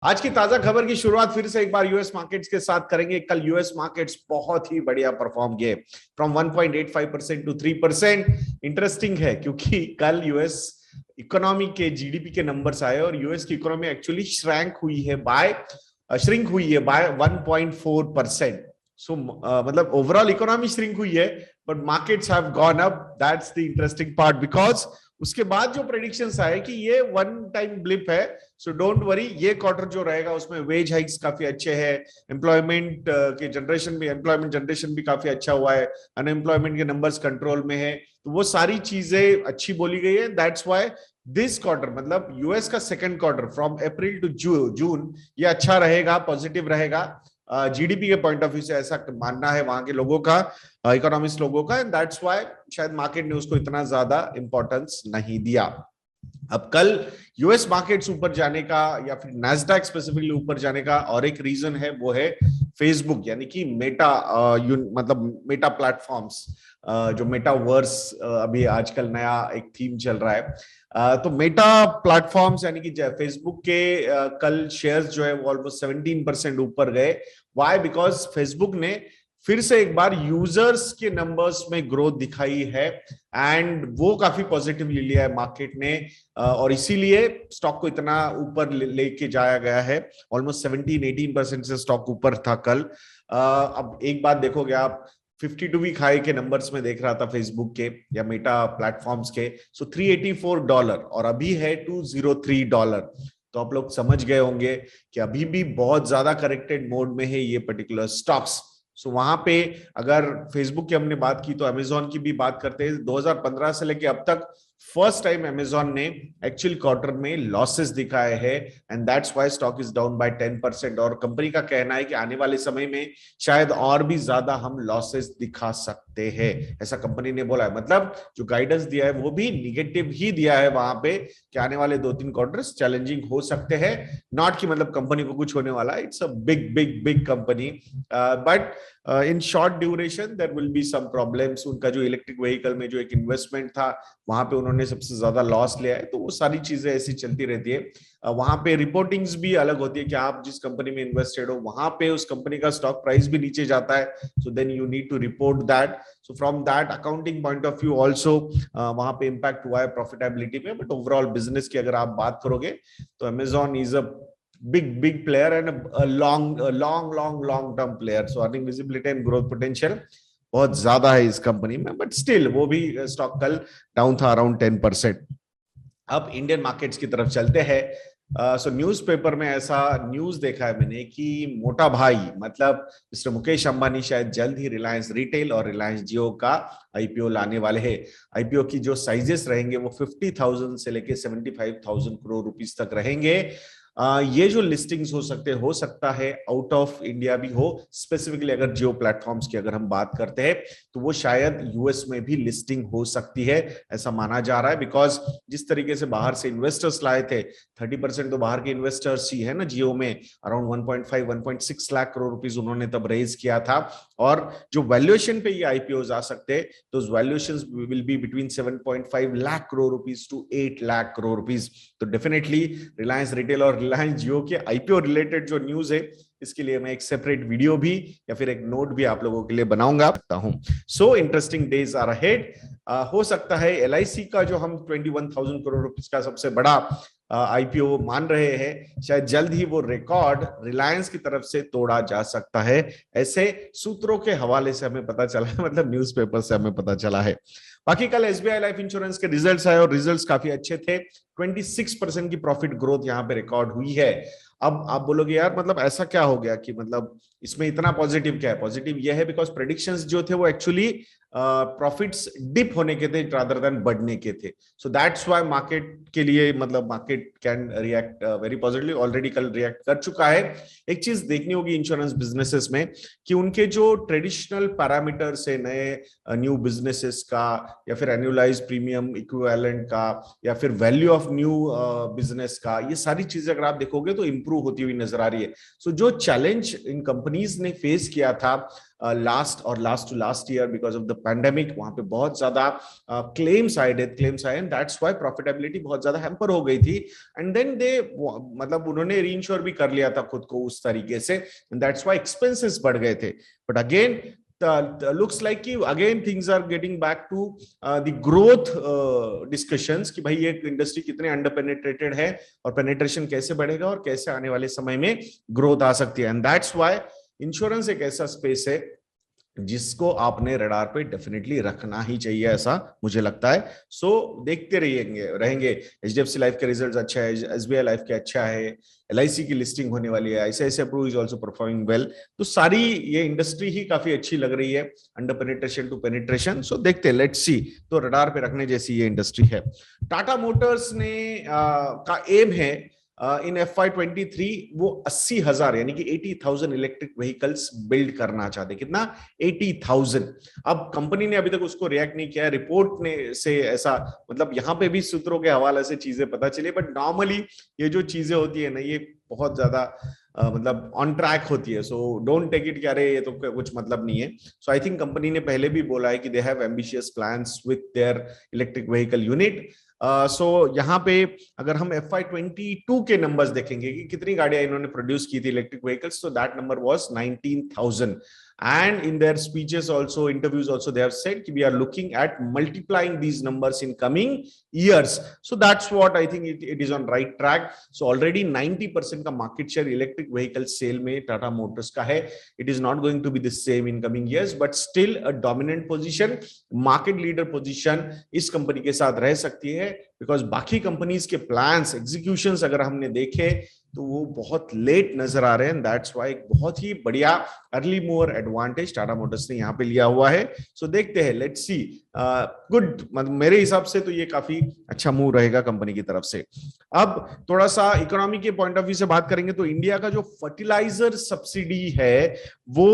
आज की ताजा खबर की शुरुआत फिर से एक बार यूएस मार्केट्स के साथ करेंगे। कल यूएस मार्केट्स बहुत ही बढ़िया परफॉर्म किए, फ्रॉम 1.85% टू 3%। इंटरेस्टिंग है क्योंकि कल यूएस इकोनॉमी के जीडीपी के नंबर्स आए और यूएस की इकोनॉमी एक्चुअली श्रिंक हुई है बाय 1.4%। सो मतलब ओवरऑल इकोनॉमी श्रिंक हुई है, but markets have gone up. That's the interesting part, because उसके बाद जो प्रेडिक्शंस आए कि ये वन टाइम ब्लिप है, सो डोंट वरी, ये क्वार्टर जो रहेगा उसमें वेज हाइक्स काफी अच्छे हैं, एम्प्लॉयमेंट जनरेशन भी काफी अच्छा हुआ है, अनएम्प्लॉयमेंट के नंबर्स कंट्रोल में है, तो वो सारी चीजें अच्छी बोली गई है। दैट्स व्हाई दिस क्वार्टर, मतलब यूएस का second quarter from April to June, ये अच्छा रहेगा, पॉजिटिव रहेगा जीडीपी के पॉइंट ऑफ व्यू से, ऐसा मानना है वहां के लोगों का, इकोनॉमिस्ट लोगों का। एंड दैट्स व्हाई शायद मार्केट ने उसको इतना ज्यादा इंपॉर्टेंस नहीं दिया। अब कल यूएस मार्केट्स ऊपर जाने का या फिर नैस्डैक स्पेसिफिकली ऊपर जाने का और एक रीजन है, वो है फेसबुक, यानी कि मेटा, मतलब मेटा प्लेटफॉर्म्स, जो मेटावर्स अभी आजकल नया एक थीम चल रहा है। तो मेटा प्लेटफॉर्म्स यानी कि फेसबुक के कल शेयर्स जो है वो ऑलमोस्ट 17% ऊपर गए। व्हाई? बिकॉज फेसबुक ने फिर से एक बार यूजर्स के नंबर्स में ग्रोथ दिखाई है एंड वो काफी पॉजिटिवली लिया है मार्केट ने, और इसीलिए स्टॉक को इतना ऊपर लेके जाया गया है। ऑलमोस्ट 17-18% से स्टॉक ऊपर था कल। अब एक बात देखोगे आप, 52 वीक हाई के नंबर्स में देख रहा था फेसबुक के या मेटा प्लेटफॉर्म्स के, सो $384 और अभी है $203। तो आप लोग समझ गए होंगे कि अभी भी बहुत ज्यादा करेक्टेड मोड में है ये पर्टिकुलर स्टॉक्स। सो वहां पे अगर फेसबुक की हमने बात की तो अमेजॉन की भी बात करते हैं। 2015 से लेके अब तक फर्स्ट टाइम अमेजॉन ने एक्चुअल क्वार्टर में लॉसेस दिखाए हैं and that's why stock is down by 10%। और कंपनी का कहना है कि आने वाले समय में शायद और भी ज्यादा हम लॉसेस दिखा सकते हैं, ऐसा कंपनी ने बोला है। मतलब जो गाइडेंस दिया है वो भी निगेटिव ही दिया है वहां पे कि आने वाले 2-3 क्वार्टर्स चैलेंजिंग हो सकते हैं। नॉट कि मतलब कंपनी को कुछ होने वाला है, it's a big big big company, but in short duration there will be some problems. उनका जो इलेक्ट्रिक व्हीकल में जो एक इन्वेस्टमेंट था वहां पे उन्होंने सबसे ज्यादा लॉस लिया है, तो वो सारी चीजें ऐसी चलती रहती है। वहां पे रिपोर्टिंग्स भी अलग होती है कि आप जिस कंपनी में इन्वेस्टेड हो वहां पे उस कंपनी का स्टॉक प्राइस भी नीचे जाता है, so then you need to report that. So from that accounting point of view also वहां पे इम्पैक्ट हुआ है प्रॉफिटेबिलिटी में। बट ओवरऑल बिजनेस की अगर आप बात करोगे तो Amazon is a big player and a long term player, so earning visibility and growth potential बहुत ज्यादा है इस कंपनी में। बट स्टिल वो भी स्टॉक कल डाउन था अराउंड 10%। अब इंडियन मार्केट्स की तरफ चलते हैं। सो न्यूज़पेपर में ऐसा न्यूज देखा है मैंने कि मोटा भाई मतलब मिस्टर मुकेश अंबानी शायद जल्द ही रिलायंस रिटेल और रिलायंस जियो का आईपीओ लाने वाले हैं। आईपीओ की जो साइजेस रहेंगे वो 50,000 से लेके 75,000 करोड़ रुपीस तक रहेंगे। ये जो लिस्टिंग्स हो सकता है आउट ऑफ इंडिया भी हो, स्पेसिफिकली अगर जियो प्लेटफॉर्म्स की अगर हम बात करते हैं तो वो शायद यूएस में भी लिस्टिंग हो सकती है, ऐसा माना जा रहा है। बिकॉज जिस तरीके से बाहर से इन्वेस्टर्स लाए थे, 30% तो बाहर के इन्वेस्टर्स ही है ना जियो में, अराउंड 1.5-1.6 लाख करोड़ रुपीस उन्होंने तब रेज किया था। और जो वैल्यूएशन पे ये आईपीओ आ सकते हैं तो valuations will be between 7.5 lakh crore rupees to 8 lakh crore rupees. तो डेफिनेटली रिलायंस रिटेल और रिलायंस जियो के आईपीओ रिलेटेड जो न्यूज है इसके लिए मैं एक सेपरेट वीडियो भी या फिर एक नोट भी आप लोगों के लिए बनाऊंगा हूं। So interesting days are ahead. हो सकता है एलआईसी का जो हम 21,000 करोड़ रुपीस का सबसे बड़ा आईपीओ मान रहे हैं, शायद जल्द ही वो रिकॉर्ड रिलायंस की तरफ से तोड़ा जा सकता है, ऐसे सूत्रों के हवाले से हमें पता चला है, मतलब न्यूज़पेपर से हमें पता चला है। बाकी कल एसबीआई लाइफ इंश्योरेंस के रिजल्ट्स आए और रिजल्ट्स काफी अच्छे थे। 26% की प्रॉफिट ग्रोथ यहाँ पे रिकॉर्ड हुई है। अब आप बोलोगे यार मतलब ऐसा क्या हो गया कि मतलब इसमें इतना पॉजिटिव क्या है? पॉजिटिव यह है बिकॉज प्रेडिक्शंस जो थे वो एक्चुअली प्रॉफिट्स डिप होने के थे रादर देन बढ़ने के थे। सो दैट्स व्हाई मार्केट के लिए मतलब market can react very positively, already कल रिएक्ट कर चुका है। एक चीज देखनी होगी इंश्योरेंस बिजनेसेस में कि उनके जो ट्रेडिशनल पैरामीटर्स है नए न्यू बिजनेसेस का या फिर एनुअलाइज प्रीमियम इक्विवेलेंट का या फिर वैल्यू ऑफ न्यू बिजनेस का, ये सारी चीजें अगर आप देखोगे तो इंप्रूव होती हुई नजर आ रही है। सो जो चैलेंज इन कंपनीज ने फेस किया था last two last year because of the pandemic, वहां पे बहुत ज्यादा क्लेम्स आए, डेथ क्लेम्स आए, एंड दैट्स व्हाई प्रॉफिटेबिलिटी बहुत ज्यादा हैम्पर हो गई थी। एंड देन दे मतलब उन्होंने रीइंश्योर भी कर लिया था खुद को उस तरीके से, एंड दैट्स व्हाई एक्सपेंसेस बढ़ गए थे। बट अगेन लुक्स लाइक कि again things are getting back to the growth discussions कि भाई ये इंडस्ट्री कितने अंडर पेनिट्रेटेड है और पेनिट्रेशन कैसे बढ़ेगा और कैसे आने वाले समय में ग्रोथ आ सकती है। एंड दैट्स व्हाई इंश्योरेंस एक ऐसा स्पेस है जिसको आपने रडार पे डेफिनेटली रखना ही चाहिए, ऐसा मुझे लगता है। सो देखते रहेंगे एचडीएफसी लाइफ के रिजल्ट्स अच्छा है, एसबीआई लाइफ के अच्छा है, एलआईसी की लिस्टिंग होने वाली है, ICICI Pru is also performing well. तो सारी ये इंडस्ट्री ही काफी अच्छी लग रही है, अंडर पेनिट्रेशन टू पेनिट्रेशन। सो देखते हैं, लेट्स सी। तो रडार पे रखने जैसी ये इंडस्ट्री है। टाटा मोटर्स ने का एम है इन FY23 वो 80,000 यानी कि 80,000 इलेक्ट्रिक व्हीकल्स बिल्ड करना चाहते। कितना? 80,000। अब कंपनी ने अभी तक उसको रिएक्ट नहीं किया, रिपोर्ट ने से ऐसा, मतलब यहाँ पे भी सूत्रों के हवाले से चीजें पता चली, बट नॉर्मली ये जो चीजें होती है ना, ये बहुत ज्यादा मतलब ऑन ट्रैक होती है। सो डोंट टेक इट कि अरे ये तो कुछ मतलब नहीं है। सो आई थिंक कंपनी ने पहले भी बोला है कि they have ambitious plans with their electric vehicle unit. So यहाँ पे अगर हम FY22 के नंबर्स देखेंगे कि कितनी गाड़ियां इन्होंने प्रोड्यूस की थी इलेक्ट्रिक व्हीकल्स, तो that number was 19,000। and in their speeches also, interviews also, they have said we are looking at multiplying these numbers in coming years. So that's what I think it is on right track. So already 90% का market share electric vehicle sale में Tata Motors का है. It is not going to be the same in coming years, but still a dominant position, market leader position इस company के साथ रह सकती है, because बाकी कंपनीज के प्लान्स, एग्जीक्यूशंस अगर हमने देखे तो वो बहुत लेट नजर आ रहे हैं। दैट्स व्हाई एक बहुत ही बढ़िया early mover advantage Tata Motors ने यहाँ पे लिया हुआ है। सो देखते हैं, लेट्स सी। गुड, मेरे हिसाब से तो ये काफी अच्छा मूव रहेगा कंपनी की तरफ से। अब थोड़ा सा इकोनॉमी के पॉइंट ऑफ व्यू से बात करेंगे तो इंडिया का जो फर्टिलाइजर सब्सिडी है वो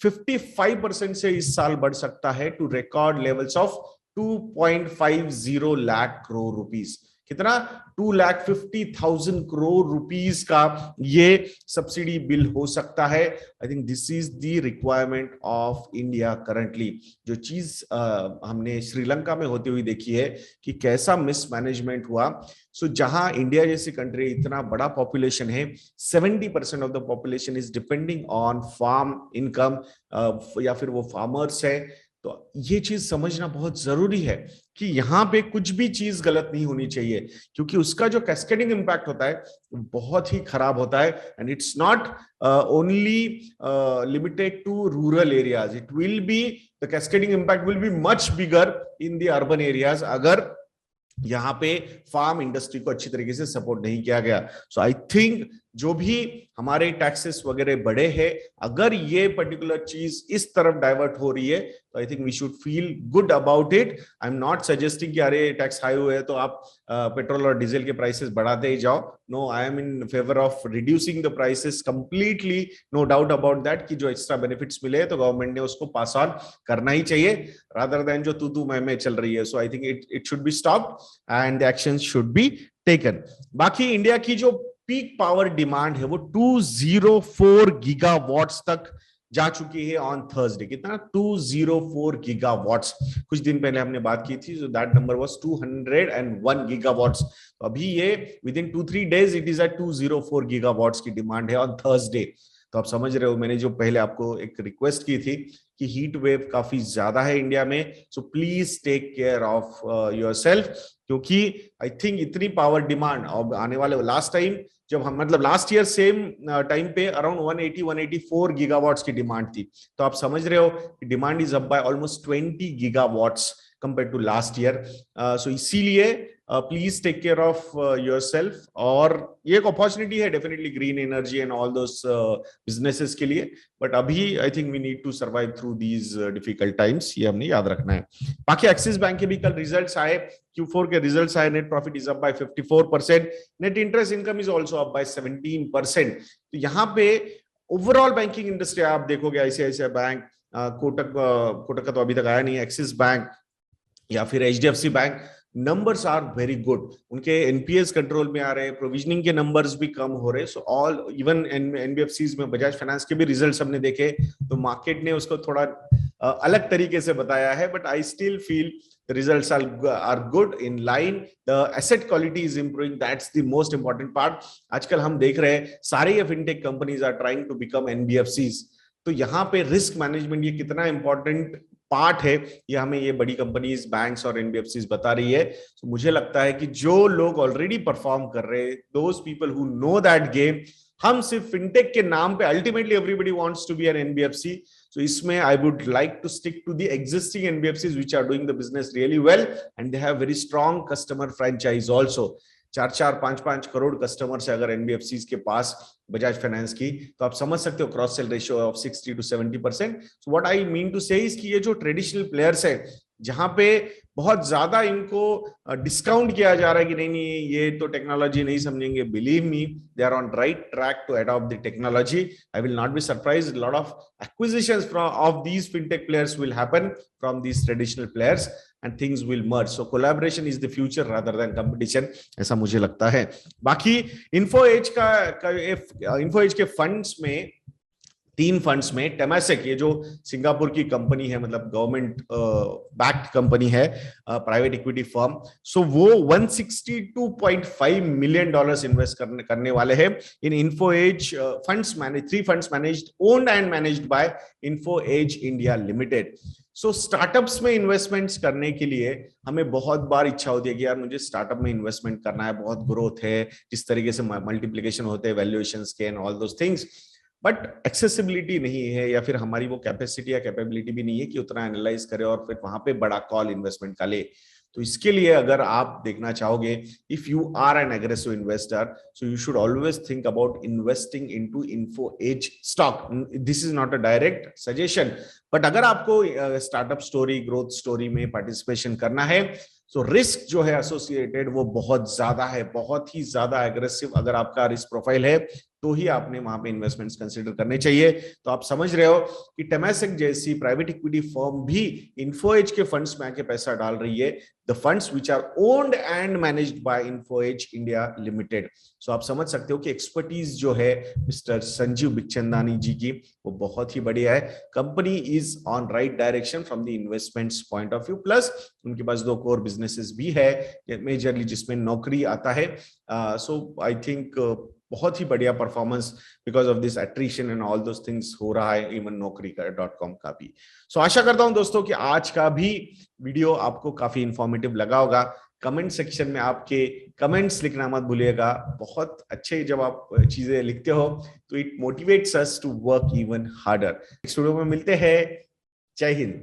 55% से इस साल बढ़ सकता है to record levels of 2.50 lakh crore rupees. कितना? 2,50,000 करोड़ रुपीस का ये सब्सिडी बिल हो सकता है। I think this is the requirement of India currently. जो चीज हमने श्रीलंका में होती हुई देखी है कि कैसा मिसमैनेजमेंट हुआ। सो जहां इंडिया जैसी कंट्री, इतना बड़ा पॉपुलेशन है, 70% of the population is depending on farm income, या फिर वो फार्मर्स है। तो ये चीज समझना बहुत जरूरी है कि यहाँ पे कुछ भी चीज गलत नहीं होनी चाहिए, क्योंकि उसका जो कैस्केडिंग इंपैक्ट होता है बहुत ही खराब होता है। And it's not only limited to rural areas, it will be, the cascading impact will be much bigger in the urban areas अगर यहाँ पे फार्म इंडस्ट्री को अच्छी तरीके से सपोर्ट नहीं किया गया। सो आई थिंक जो भी हमारे टैक्सेस वगैरह बढ़े हैं, अगर ये पर्टिकुलर चीज इस तरफ डाइवर्ट हो रही है तो I think we should feel good about it. I am not suggesting कि अरे टैक्स हाई हुए तो आप पेट्रोल और डीजल के प्राइसेस बढ़ाते ही जाओ। No, I am in favour of reducing the prices completely, no doubt about that कि जो एक्स्ट्रा बेनिफिट्स मिले तो गवर्नमेंट ने उसको पास ऑन करना ही चाहिए, रादर देन जो तू मैं चल रही है। So I think it should be stopped and the actions should be taken. बाकी इंडिया की जो पीक पावर डिमांड है वो 204 गीगावाट्स तक जा चुकी है ऑन थर्सडे। कितना? 204 गीगावाट्स। कुछ दिन पहले हमने बात की थी, so that number was 201 gigawatts. तो अभी ये with in 2-3 days it is at 204 gigawatts की डिमांड है ऑन थर्सडे। तो आप समझ रहे हो, मैंने जो पहले आपको एक रिक्वेस्ट की थी कि हीट वेव काफी ज्यादा है इंडिया में, so please take care of yourself, क्योंकि आई थिंक इतनी पावर डिमांड और आने वाले, लास्ट टाइम जब हम, मतलब लास्ट ईयर सेम टाइम पे अराउंड 180-184 गीगावाट्स की डिमांड थी। तो आप समझ रहे हो कि demand is up by almost 20 gigawatts compare to last year. So इसीलिए please take care of yourself. और ये एक अपॉर्चुनिटी है definitely green energy and all those businesses के लिए, बट अभी I think we need to survive through these difficult times, ये हमने याद रखना है। बाकी एक्सिस बैंक के भी कल रिजल्ट्स आए, Q4 के रिजल्ट्स आए, net profit is up bye 54%, net interest income is also up by 17%। तो यहाँ पे ओवरऑल बैंकिंग इंडस्ट्री आप देखोगे, आईसीआईसीआई बैंक, कोटक का तो अभी तक आया नहीं, एक्सिस बैंक या फिर HDFC bank, numbers are very good, उनके एनपीएस कंट्रोल में आ रहे हैं, प्रोविजनिंग के नंबर्स भी कम हो रहे हैं। सो ऑल इवन एनबीएफसीज में बजाज फाइनेंस के भी रिजल्ट्स हमने देखे, तो मार्केट ने उसको थोड़ा अलग तरीके से बताया है, but I still feel the results are good in line, the asset quality is improving, that's the most important part। आजकल हम देख रहे हैं सारे ये fintech companies are trying to become NBFCs, तो यहाँ पे रिस्क मैनेजमेंट ये कितना इंपॉर्टेंट पार्ट है, ये हमें ये बड़ी कंपनीज, बैंक्स और एनबीएफसीज बता रही है। तो मुझे लगता है कि जो लोग ऑलरेडी परफॉर्म कर रहे हैं, those people who know that game, हम सिर्फ फिनटेक के नाम पे, ultimately everybody wants to be an NBFC. So इसमें I would like to stick to the existing NBFCs which are doing the business really well and they have very strong customer franchise also। 4-5 crore customers है अगर NBFCs के पास Bajaj finance की, तो आप समझ सकते हो cross sell ratio of 60 to 70%। So what I mean to say is कि ये जो ट्रेडिशनल प्लेयर्स है, जहां पे बहुत ज्यादा इनको डिस्काउंट किया जा रहा है कि नहीं नहीं ये तो टेक्नोलॉजी नहीं समझेंगे, believe me they are on right track to adopt the technology. I will not be surprised, lot of acquisitions of these fintech players will happen from these traditional players and things will merge, so collaboration is the future rather than competition, ऐसा मुझे लगता है। बाकी इन्फोएज के funds में, 3 funds में Temasek, ये जो सिंगापुर की कंपनी है, मतलब गवर्नमेंट बैक्ड कंपनी है, प्राइवेट इक्विटी फर्म, सो वो $162.5 मिलियन इन्वेस्ट करने वाले हैं in Info Edge funds manage, 3 funds managed, owned and managed by Info Edge India limited. So startups में इन्वेस्टमेंट्स करने के लिए हमें बहुत बार इच्छा होती है कि यार मुझे स्टार्टअप में इन्वेस्टमेंट करना है, बहुत ग्रोथ है, जिस तरीके से मल्टीप्लिकेशन होते हैं, वैल्यूएशंस के and all those things, but accessibility नहीं है, या फिर हमारी वो कैपेसिटी या कैपेबिलिटी भी नहीं है कि उतना एनालाइज करे और फिर वहां पे बड़ा कॉल इन्वेस्टमेंट का ले। तो इसके लिए अगर आप देखना चाहोगे, if you are an aggressive investor, so you should always think about investing into Info Edge stock. This is not a direct suggestion, but अगर आपको स्टार्टअप स्टोरी, ग्रोथ स्टोरी में पार्टिसिपेशन करना है, तो रिस्क जो है एसोसिएटेड वो बहुत ज्यादा है, बहुत ही ज्यादा एग्रेसिव अगर आपका रिस्क प्रोफाइल है, तो ही आपने वहां पे इन्वेस्टमेंट्स कंसीडर करने चाहिए। तो आप समझ रहे हो कि टेमासेक जैसी प्राइवेट इक्विटी फर्म भी इन्फोएज के फंड्स में आके पैसा डाल रही है, the funds which are owned and managed by Info Edge India limited. So आप समझ सकते हो कि एक्सपर्टीज जो है मिस्टर संजीव बिखचंदानी जी की, वो बहुत ही बढ़िया है। Company is on right direction from the investments point of view, plus उनके पास 2 कोर बिजनेसेस भी है मेजरली जिसमें नौकरी आता है। सो आई थिंक बहुत ही बढ़िया performance because of this attrition and all those things हो रहा है, इवन नौकरी.com का भी। सो आशा करता हूं दोस्तों कि आज का भी वीडियो आपको काफी इंफॉर्मेटिव लगा होगा। कमेंट सेक्शन में आपके कमेंट्स लिखना मत भूलिएगा, बहुत अच्छे जब आप चीजें लिखते हो तो it motivates us to work even harder. Next video में मिलते हैं, जय हिंद।